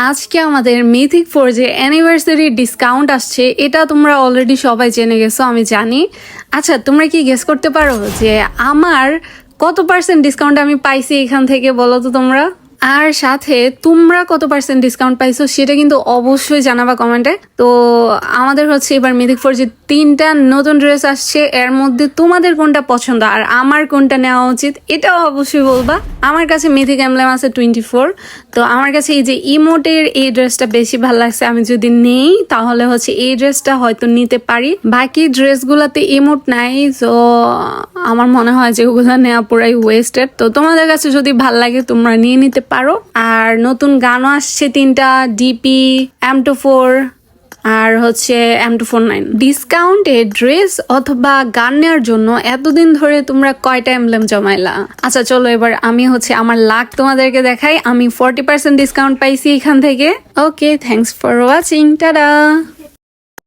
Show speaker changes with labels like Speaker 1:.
Speaker 1: আজকে আমাদের mythic ফোর্জে anniversary discount আসছে, এটা তোমরা অলরেডি সবাই জেনে গেছো আমি জানি। আচ্ছা, তোমরা কি গেস করতে পারো যে আমার কত পার্সেন্ট ডিসকাউন্ট আমি পাইছি এখান থেকে, বলো তো তোমরা। আর সাথে তোমরা কত পার্সেন্ট ডিসকাউন্ট পাইছো সেটা কিন্তু অবশ্যই জানাবা কমেন্টে। তো আমাদের হচ্ছে এবার মিথিক ফোর্জে 3টা নতুন ড্রেস আসছে, এর মধ্যে তোমাদের কোনটা পছন্দ আর আমার কোনটা নেওয়া উচিত এটাও অবশ্যই বলবা। আমার কাছে মিথিক এমব্লেম আছে 24, তো আমার কাছে এই যে ইমোটের এই ড্রেসটা বেশি ভালো লাগছে। আমি যদি নেই তাহলে হচ্ছে এই ড্রেসটা হয়তো নিতে পারি, বাকি ড্রেসগুলোতে ইমোট নাই, তো আমার মনে হয় যে ওগুলো নেওয়া পুরাই ওয়েস্টেড। তো তোমাদের কাছে যদি ভাল লাগে তোমরা নিয়ে নিতে পারো। আর নতুন গানও আসছে 3টা, ডিপি, M24 আর হচ্ছে M249। ডিসকাউন্টে ড্রেস অথবা গান নেওয়ার জন্য এতদিন ধরে তোমরা কয়টা এমব্লেম জমাইলা? আচ্ছা চলো এবার আমি হচ্ছে আমার লাক তোমাদেরকে দেখাই। আমি 40% ডিসকাউন্ট পাইছি এখান থেকে। ওকে, থ্যাঙ্কস ফর ওয়াচিং, টাটা।